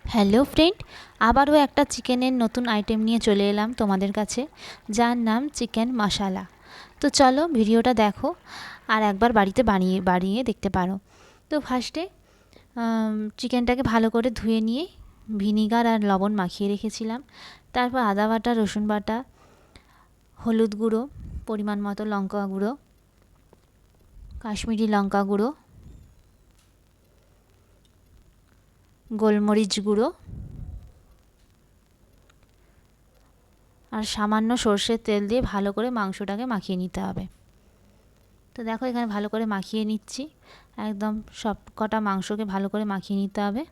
Hello friend, আবারও একটা চিকেনের নতুন আইটেম নিয়ে চলে এলাম তোমাদের কাছে, যার নাম চিকেন মশালা। তো চলো ভিডিওটা দেখো আর একবার বাড়িতে বানিয়ে দেখতে পারো। তো ফার্স্টে চিকেনটাকে ভালো করে ধুয়ে নিয়ে ভিনিগার আর লবণ মাখিয়ে রেখেছিলাম। তারপর আদা বাটা, রসুন বাটা, হলুদ গুঁড়ো, পরিমাণ মতো লঙ্কা গুঁড়ো, কাশ্মীরি লঙ্কা গুঁড়ো, গোলমরিচ গুঁড়ো আর সামান্য সর্ষের তেল দিয়ে ভালো করে মাংসটাকে মাখিয়ে নিতে হবে। তো দেখো এখানে ভালো করে মাখিয়ে নিচ্ছি, একদম সব কটা মাংসকে ভালো করে মাখিয়ে নিতে হবে।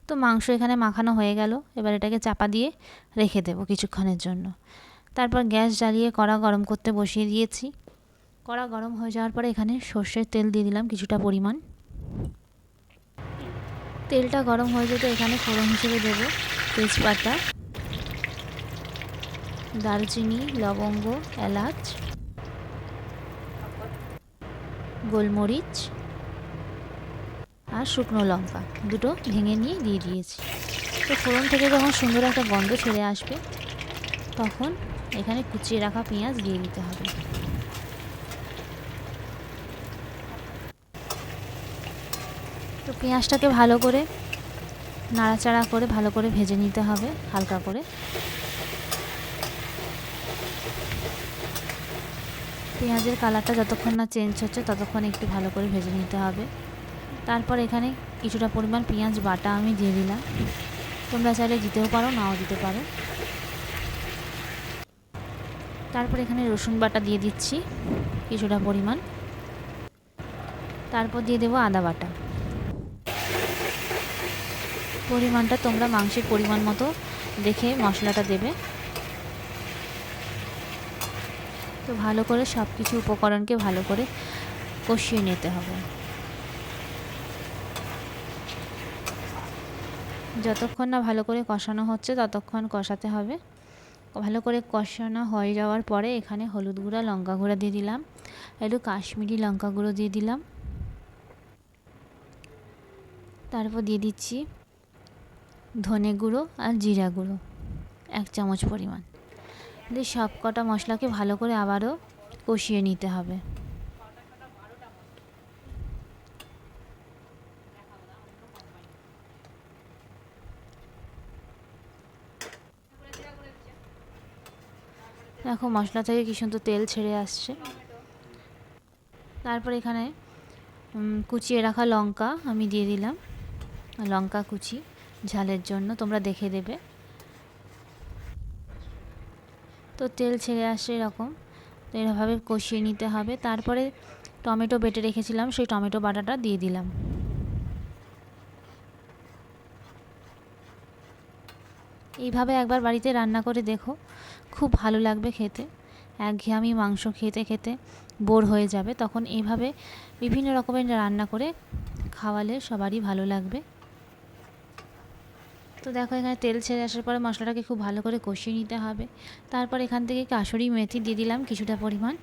তো মাংস এখানে মাখানো হয়ে গেল, এবার এটাকে চাপা দিয়ে রেখে দেবো কিছুক্ষণের জন্য। তারপর গ্যাস জ্বালিয়ে কড়া গরম করতে বসিয়ে দিয়েছি। কড়া গরম হয়ে যাওয়ার পরে এখানে সর্ষের তেল দিয়ে দিলাম কিছুটা পরিমাণ। তেলটা গরম হয়ে যেতে এখানে ফোড়ন হিসেবে দেবো তেজপাতা, দারচিনি, লবঙ্গ, এলাচ, গোলমরিচ আর শুকনো লঙ্কা দুটো ভেঙে নিয়ে দিয়ে দিয়েছি। তো ফোড়ন থেকে যখন সুন্দর একটা গন্ধ ছেড়ে আসবে তখন এখানে কুচিয়ে রাখা পেঁয়াজ দিয়ে দিতে হবে। তো পেঁয়াজটাকে ভালো করে নাড়াচাড়া করে ভালো করে ভেজে নিতে হবে হালকা করে। পেঁয়াজের কালারটা যতক্ষণ না চেঞ্জ হচ্ছে ততক্ষণ একটু ভালো করে ভেজে নিতে হবে। তারপর এখানে কিছুটা পরিমাণ পেঁয়াজ বাটা আমি দিয়ে দিলাম, তোমরা চাইলে দিতেও পারো নাও দিতে পারো। তারপর এখানে রসুন বাটা দিয়ে দিচ্ছি কিছুটা পরিমাণ। তারপর দিয়ে দেবো আদা বাটা। পরিমাণটা তোমরা মাংসের পরিমাণ মতো দেখে মশলাটা দেবে। তো ভালো করে সব কিছু উপকরণকে ভালো করে কষিয়ে নিতে হবে। যতক্ষণ না ভালো করে কষানো হচ্ছে ততক্ষণ কষাতে হবে। ভালো করে কষানো হয়ে যাওয়ার পরে এখানে হলুদ গুঁড়া, লঙ্কা গুঁড়া দিয়ে দিলাম, একটু কাশ্মীরি লঙ্কা গুঁড়ো দিয়ে দিলাম। তারপর দিয়ে দিচ্ছি ধনে গুঁড়ো আর জিরা গুঁড়ো 1 চামচ পরিমাণ দিয়ে সব কটা মশলাকে ভালো করে আবারও কষিয়ে নিতে হবে। দেখো মশলা থেকে কি সুন্দর তেল ছেড়ে আসছে। তারপর এখানে কুচিয়ে রাখা লঙ্কা আমি দিয়ে দিলাম, লঙ্কা কুচি ঝালের জন্য তোমরা দেখে দেবে। তো তেল ছেড়ে আসছে এরকম, তো এভাবে কষিয়ে নিতে হবে। তারপরে টমেটো বেটে রেখেছিলাম, সেই টমেটো বাটাটা দিয়ে দিলাম। এইভাবে একবার বাড়িতে রান্না করে দেখো, খুব ভালো লাগবে খেতে। একঘেয়েমি মাংস খেতে খেতে বোর হয়ে যাবে, তখন এইভাবে বিভিন্ন রকমের রান্না করে খাওয়ালে সবারই ভালো লাগবে। তো দেখো এখানে তেল ছেড়ে আসার পরে মশলাটাকে খুব ভালো করে কষিয়ে নিতে হবে। তারপর এখান থেকে কাসুরি মেথি দিয়ে দিলাম কিছুটা পরিমাণ,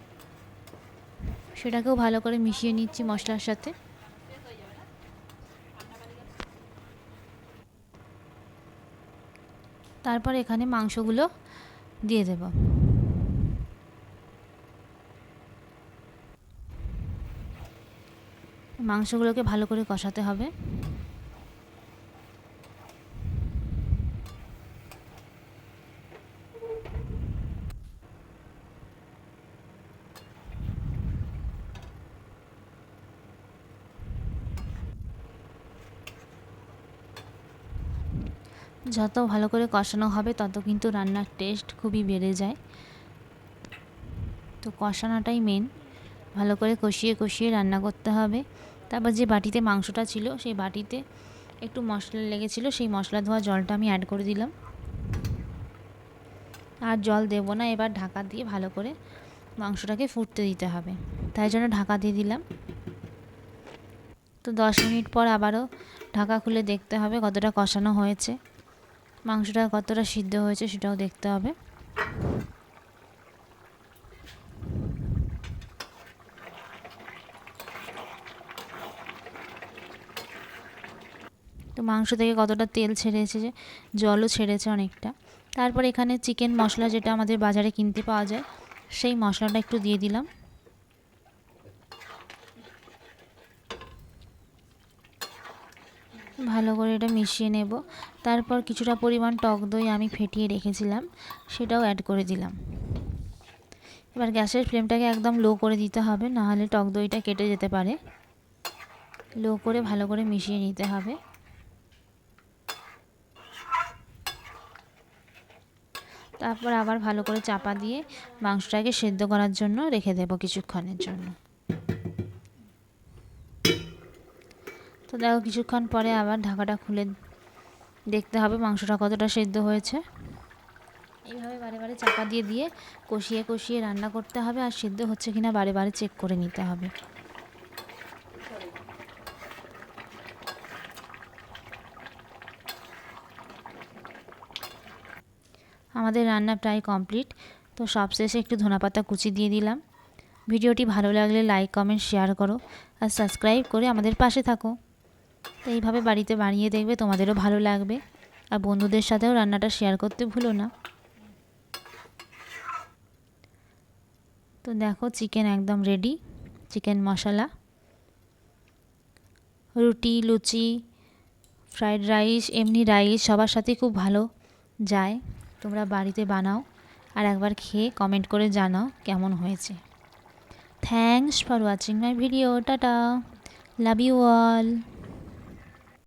সেটাকেও ভালো করে মিশিয়ে নিচ্ছি মশলার সাথে। তারপর এখানে মাংসগুলো দিয়ে দেব। মাংসগুলোকে ভালো করে কষাতে হবে। যত ভালো করে কষানো হবে তত কিন্তু রান্নার টেস্ট খুবই বেড়ে যায়। তো কষানোটাই মেন, ভালো করে কষিয়ে কষিয়ে রান্না করতে হবে। তারপর যে বাটিতে মাংসটা ছিল সেই বাটিতে একটু মশলা লেগেছিলো, সেই মশলা ধোয়া জলটা আমি অ্যাড করে দিলাম। আর জল দেবো না, এবার ঢাকা দিয়ে ভালো করে মাংসটাকে ফুটতে দিতে হবে, তাই জন্য ঢাকা দিয়ে দিলাম। তো 10 মিনিট পর আবারও ঢাকা খুলে দেখতে হবে কতটা কষানো হয়েছে, মাংসটা কতটা সিদ্ধ হয়েছে সেটাও দেখতে হবে। তো মাংস থেকে কতটা তেল ছেড়েছে, যে জলও ছেড়েছে অনেকটা। তারপর এখানে চিকেন মশলা যেটা আমাদের বাজারে কিনতে পাওয়া যায়, সেই মশলাটা একটু দিয়ে দিলাম। ভালো করে এটা মিশিয়ে নেব। তারপর কিছুটা পরিমাণ টক দই আমি ফেটিয়ে রেখেছিলাম, সেটাও অ্যাড করে দিলাম। এবার গ্যাসের ফ্লেমটাকে একদম লো করে দিতে হবে, নাহলে টক দইটা কেটে যেতে পারে। লো করে ভালো করে মিশিয়ে নিতে হবে। তারপর আবার ভালো করে চাপা দিয়ে মাংসটাকে সেদ্ধ করার জন্য রেখে দেবো কিছুক্ষণের জন্য। তো দেখো কিছুক্ষণ পরে আবার ঢাকাটা খুলে দেখতে হবে মাংসটা কতটা সেদ্ধ হয়েছে। এইভাবে বারে বারে চাপা দিয়ে দিয়ে কষিয়ে কষিয়ে রান্না করতে হবে, আর সেদ্ধ হচ্ছে কিনা বারে বারে চেক করে নিতে হবে। আমাদের রান্না প্রায় কমপ্লিট। তো সবশেষে একটু ধনেপাতা কুচি দিয়ে দিলাম। ভিডিওটি ভালো লাগলে লাইক কমেন্ট শেয়ার করো, আর সাবস্ক্রাইব করে আমাদের পাশে থাকো। তো এইভাবে বাড়িতে বানিয়ে দেখবে, তোমাদেরও ভালো লাগবে। আর বন্ধুদের সাথেও রান্নাটা শেয়ার করতে ভুলো না। তো দেখো চিকেন একদম রেডি। চিকেন মশলা রুটি, লুচি, ফ্রাইড রাইস, এমনি রাইস সবার সাথে খুব ভালো যায়। তোমরা বাড়িতে বানাও আর একবার খেয়ে কমেন্ট করে জানাও কেমন হয়েছে। Thanks for watching my video. Tata, love you all.